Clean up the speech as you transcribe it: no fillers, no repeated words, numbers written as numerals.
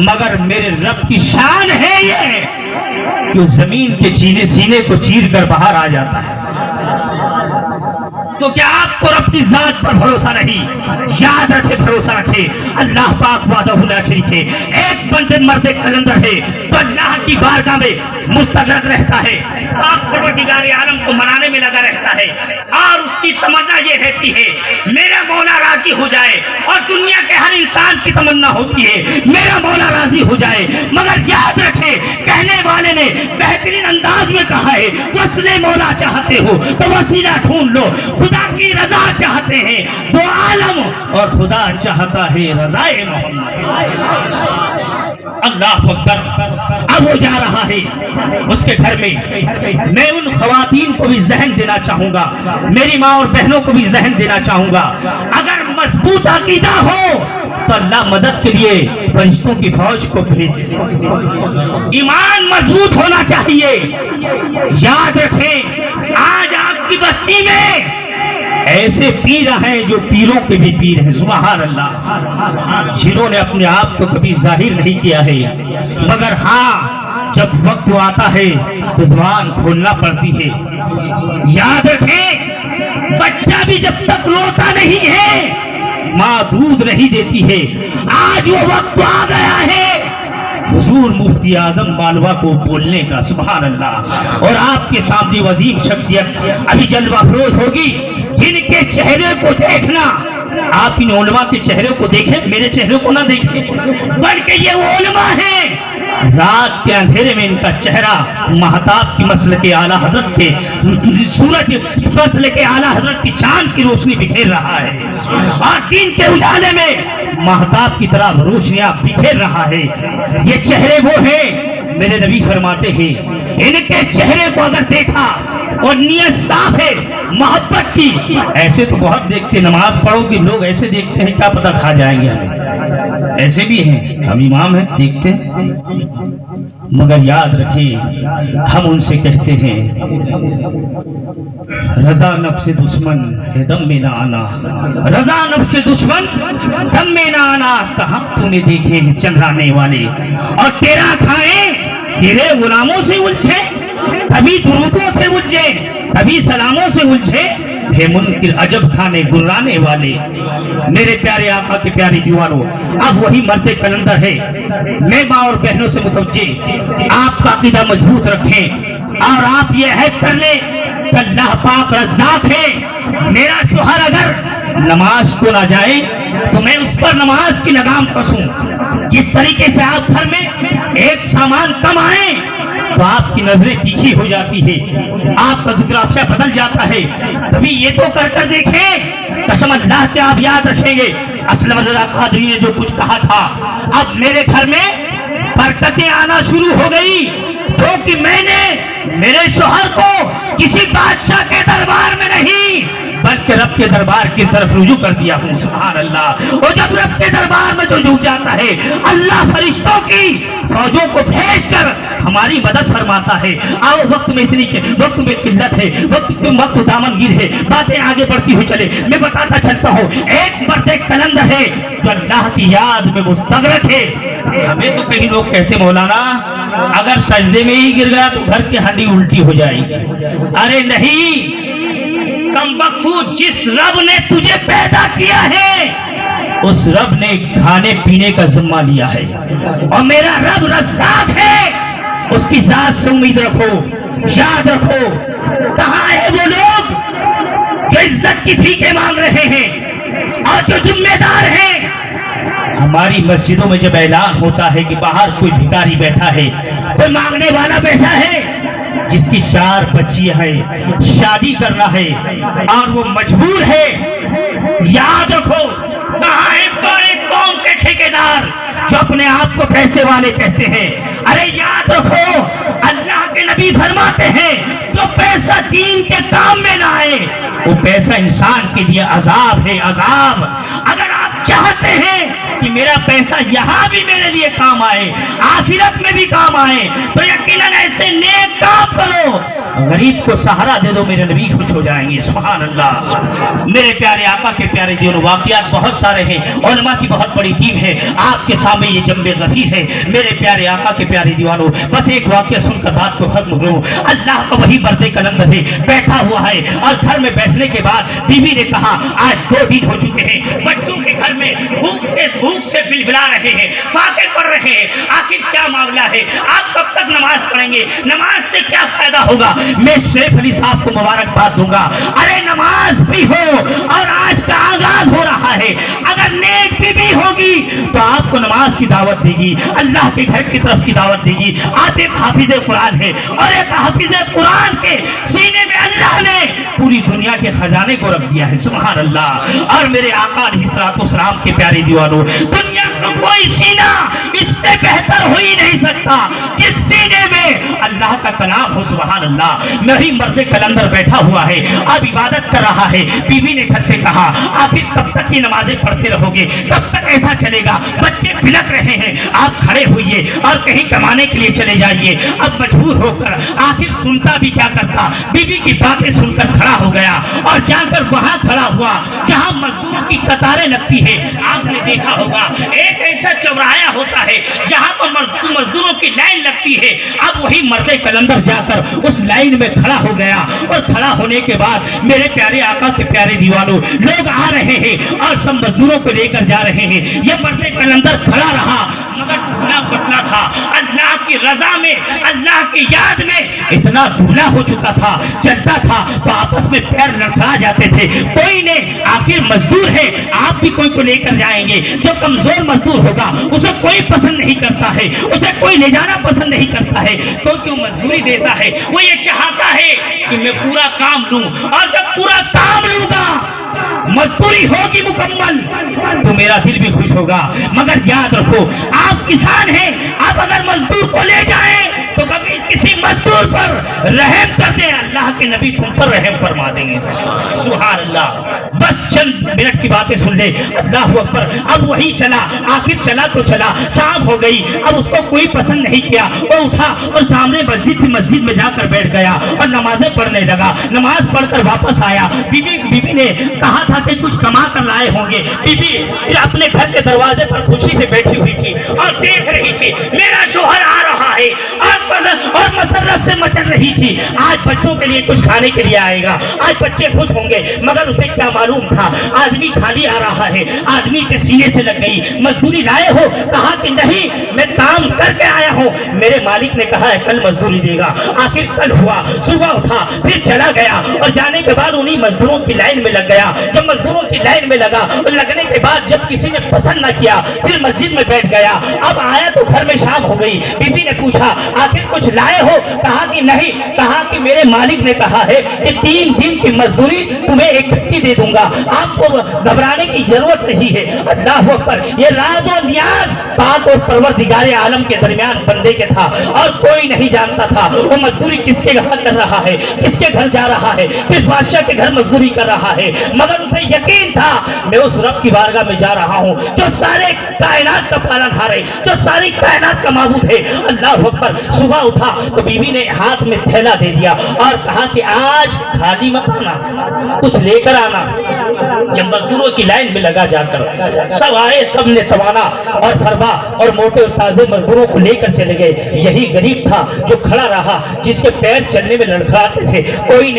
مگر میرے رب کی شان ہے یہ کہ زمین کے سینے کو چیر کر باہر آ جاتا ہے۔ تو کیا آپ کو رب کی ذات پر بھروسہ نہیں؟ یاد رکھے، بھروسہ رکھے، اللہ پاک وحدہ لا شریک ہے، ایک بندے مرد کلندر ہے تو اللہ کی بارگاہ میں مستغرق رہتا ہے، پاک پروردگار عالم کو منانے میں لگا رہتا ہے، اور اس کی تمنا یہ رہتی ہے میرا مولا راضی ہو جائے، اور دنیا کے ہر انسان کی تمنا ہوتی ہے میرا مولا راضی ہو جائے، مگر یاد رکھے کہنے والے نے بہترین انداز میں کہا ہے وصل مولا چاہتے ہو تو وسیلہ ڈھونڈ لو، خدا کی رضا چاہتے ہیں دو عالم اور خدا چاہتا ہے رضائے محمد۔ اللہ اکبر۔ اب وہ جا رہا ہے اس کے گھر میں، میں ان خواتین کو بھی ذہن دینا چاہوں گا، میری ماں اور بہنوں کو بھی ذہن دینا چاہوں گا، اگر مضبوط عقیدہ ہو تو اللہ مدد کے لیے فرشتوں کی فوج کو بھیج دے، ایمان مضبوط ہونا چاہیے۔ یاد رکھیں آج آپ کی بستی میں ایسے پیر ہیں جو پیروں کے بھی پیر ہیں، سبحان اللہ، جنہوں نے اپنے آپ کو کبھی ظاہر نہیں کیا ہے، مگر ہاں جب وقت آتا ہے تو زبان کھولنا پڑتی ہے۔ یاد رکھیں بچہ بھی جب تک روتا نہیں ہے ماں دودھ نہیں دیتی ہے، آج وہ وقت آ گیا ہے حضور مفتی اعظم مالوا کو بولنے کا، سبحان اللہ، اور آپ کے سامنے عظیم شخصیت ابھی جلوہ افروز ہوگی، جن کے چہرے کو دیکھنا، آپ ان علماء کے چہرے کو دیکھیں، میرے چہرے کو نہ دیکھیں، بلکہ یہ وہ علماء ہیں رات کے اندھیرے میں ان کا چہرہ مہتاب کی مسلک اعلیٰ حضرت کے سورج مسلک اعلیٰ حضرت کی چاند کی روشنی بکھیر رہا ہے، اور دین کے اجالے میں مہتاب کی طرح روشنیاں بکھیر رہا ہے۔ یہ چہرے وہ ہیں، میرے نبی فرماتے ہیں ان کے چہرے کو اگر دیکھا اور نیت صاف ہے محبت کی، ایسے تو بہت دیکھتے، نماز پڑھو کہ لوگ ایسے دیکھتے ہیں کیا پتہ کھا جائیں گے ہمیں، ایسے بھی ہیں، ہم امام ہیں دیکھتے ہیں، مگر یاد رکھیں ہم ان سے کہتے ہیں رضا نفس دشمن ہے دم میں نہ آنا، رضا نفس دشمن دم میں نہ آنا، کہاں تو نے دیکھے چندرانے والے اور تیرا کھائیں تیرے غلاموں سے الجھے، کبھی درودوں سے الجھے کبھی سلاموں سے الجھے، ہے منکر عجب کھانے گرانے والے۔ میرے پیارے آقا کے پیاری دیواروں، اب وہی مرد کلندر ہے، میں ماں اور بہنوں سے متوجہ آپ کا عقیدہ مضبوط رکھیں اور آپ یہ عہد کر لیں کہ اللہ پاک رزاق ہے، میرا شوہر اگر نماز کو نہ جائے تو میں اس پر نماز کی لگام کسوں۔ جس طریقے سے آپ گھر میں ایک سامان کم آئے تو آپ کی نظریں تیکھی ہو جاتی ہے، آپ کا ذکر افشا بدل جاتا ہے، کبھی یہ تو کر دیکھیں، قسم اللہ سے آپ یاد رکھیں گے اسلم رضا قادری نے جو کچھ کہا تھا، اب میرے گھر میں برکتیں آنا شروع ہو گئی کیونکہ میں نے میرے شوہر کو کسی بادشاہ کے دربار میں نہیں بلکہ رب کے دربار کی طرف رجوع کر دیا ہوں، سبحان اللہ۔ اور جب رب کے دربار میں جو رجوع جاتا ہے اللہ فرشتوں کی فوجوں کو بھیج کر ہماری مدد فرماتا ہے۔ آؤ وقت میں وقت میں قلت ہے، وقت دامن گیر ہے، باتیں آگے بڑھتی ہوئی چلے، میں بتاتا چلتا ہوں ایک مرد کلندر ہے جو اللہ کی یاد میں مستغرق ہے۔ ہمیں تو کئی لوگ کہتے مولانا اگر سجدے میں ہی گر گیا تو گھر کی ہڈی الٹی ہو جائے گی، ارے نہیں، کم وقت جس رب نے تجھے پیدا کیا ہے اس رب نے کھانے پینے کا ذمہ لیا ہے، اور میرا رب رزاق ہے، اس کی ذات سے امید رکھو۔ یاد رکھو کہاں ہے وہ لوگ جو عزت کی بھیکیں مانگ رہے ہیں اور جو ذمہ دار ہیں؟ ہماری مسجدوں میں جب اعلان ہوتا ہے کہ باہر کوئی بھکاری بیٹھا ہے، کوئی مانگنے والا بیٹھا ہے جس کی 4 بچیاں ہیں، شادی کرنا ہے اور وہ مجبور ہے، یاد رکھو کہاں ہے پورے قوم کے ٹھیکیدار جو اپنے آپ کو پیسے والے کہتے ہیں؟ ارے یاد رکھو اللہ کے نبی فرماتے ہیں جو پیسہ دین کے کام میں نہ آئے وہ پیسہ انسان کے لیے عذاب ہے، عذاب۔ اگر آپ چاہتے ہیں کہ میرا پیسہ یہاں بھی میرے لیے کام آئے، آخرت میں بھی کام آئے، تو یقیناً ایسے نیک کام کرو गरीब को सहारा दे दो, मेरे नबी खुश हो जाएंगे। सुभान अल्लाह। मेरे प्यारे आका के प्यारे दिनों वाक़यात बहुत सारे हैं, उलमा की बहुत बड़ी टीम है, आपके सामने ये जम्बे गफीर है। मेरे प्यारे आका के प्यारे दीवानों, बस एक वाक़या सुनकर बात को खत्म करूं। अल्लाह का वही बर्दे कलंदर है, बैठा हुआ है और घर में बैठने के बाद बीवी ने कहा आज 2 दिन हो चुके हैं, बच्चों के घर में भूख से बिलबिला रहे हैं, फाके पड़ रहे हैं, आखिर क्या मामला है? आप कब तक नमाज पढ़ेंगे? नमाज से क्या फायदा होगा? मैं सैफ अली साहब को मुबारकबाद दूंगा। अरे नमाज भी हो और आज का आगाज हो रहा है, अगर नेक बीवी होगी तो आपको नमाज की दावत देगी, अल्लाह के घर की तरफ की दावत देगी। आप एक हाफिज कुरान है और एक हाफिज कुरान के सीने में अल्लाह ने पूरी दुनिया के खजाने को रख दिया है। सुभान अल्लाह। और मेरे आका अलैहिस्सलाम के प्यारे दीवानों, दुनिया का कोई सीना इससे बेहतर हो ही नहीं सकता जिस सीने में अल्लाह का कलाम हो। सुभान अल्लाह। नहीं मर्द कलंदर बैठा हुआ है, अब इबादत कर रहा है। बीवी ने घर से कहा आखिर कब तक ये नमाजें पढ़ते रहोगे, कब तक ऐसा चलेगा? बच्चे बिलक रहे हैं, आप खड़े होइए और कहीं कमाने के लिए चले जाइए। अब मजबूर होकर आखिर सुनता भी क्या करता, बीवी की बातें सुनकर खड़ा हो गया और जाकर वहां खड़ा हुआ जहां मजदूरों की कतारें लगती है। आपने देखा होगा एक ऐसा चौराहा होता है जहां पर मजदूरों की लाइन लगती है। अब वही मर्द कलंदर जाकर उस लाइन में खड़ा हो गया और खड़ा होने के बाद मेरे प्यारे आका के प्यारे दीवानों, लोग आ रहे हैं और सब मजदूरों को लेकर जा रहे हैं। यह मर्द कलंदर खड़ा रहा मगर ढूंढना पतला था, अल्लाह की रजा में, अल्लाह की याद में इतना ढूंढना हो चुका था, चलता था तो आपस में पैर लड़खड़ा जाते थे। कोई ने आखिर मजदूर है, आप भी कोई को लेकर जाएंगे, जो कमजोर मजदूर होगा उसे कोई पसंद नहीं करता है, उसे कोई ले जाना पसंद नहीं करता है, तो क्यों मजदूरी देता है? वो ये चाहता है कि मैं पूरा काम लूं और जब पूरा काम लूंगा मजदूरी होगी मुकम्मल तो मेरा दिल भी खुश होगा। मगर याद रखो आप किसान हैं, आप अगर मजदूर को ले जाएं तो कभी किसी मजदूर पर रहम कर दे, अल्लाह के नबी तुम पर रहम फरमा देंगे। सुभान अल्लाह। बस चंद मिनट की बातें सुन ले। अल्लाह अकबर। अब वही चला, आखिर चला तो चला, शाम हो गई, अब उसको कोई पसंद नहीं किया। वो उठा और सामने मस्जिद थी, मस्जिद में जाकर बैठ गया और नमाजें पढ़ने लगा। नमाज पढ़कर वापस आया। बीवी ने कहा था कि कुछ कमा कर लाए होंगे। बीवी अपने घर के दरवाजे पर खुशी से बैठी हुई थी और देख रही थी मेरा शोहर आ रहा है और मसरत से मचल रही थी। आज बच्चों के लिए कुछ खाने के लिए आएगा, आज बच्चे खुश होंगे। मगर उसे क्या मालूम था आदमी खाली आ रहा है। आदमी के सीने से लग गई, मजदूरी लाए हो? कहा कि नहीं, मैं काम करके आया हूँ। मेरे मालिक ने कहा है कल मजदूरी देगा। आखिर कल हुआ, सुबह उठा, फिर चला गया और जाने के बाद उन्हीं मजदूरों की लाइन में लग गया। जब मजदूरों की लाइन में लगा और लगने के बाद जब किसी ने पसंद न किया फिर मस्जिद में बैठ गया। अब आया तो घर में शाम हो गई। बीबी ने पूछा आखिर कुछ लाए हो? कहा कि नहीं। कहा कि मेरे मालिक ने कहा है कि 3 दिन की मजदूरी तुम्हें इकट्ठी दे दूंगा, आपको घबराने की जरूरत नहीं है। अल्लाह अकबर। ये राज और नियाज पाक और परवरदिगारे आलम के दरमियान बंदे के था और कोई नहीं जानता था वो मजदूरी किसके घर कर रहा है, किसके घर जा रहा है, किस बादशाह के घर मजदूरी कर रहा है। मगर उसे यकीन था मैं उस रब की बारगाह में जा रहा हूँ जो सारे कायनात का पालनहार है, जो सारी कायनात का माबूद है। अल्लाह अकबर। सुबह उठा तो बीवी ने हाथ में थैला दे दिया और कहा कि आज खाली मत आना, कुछ लेकर आना। जब मजदूरों की लाइन में लगा जाकर सब आए, सब ने तवाना और भरवा और मोटे और ताजे मजदूरों को लेकर चले गए। यही गरीब था जो खड़ा रहा, जिसके पैर चलने में लड़खड़ाते थे। कोई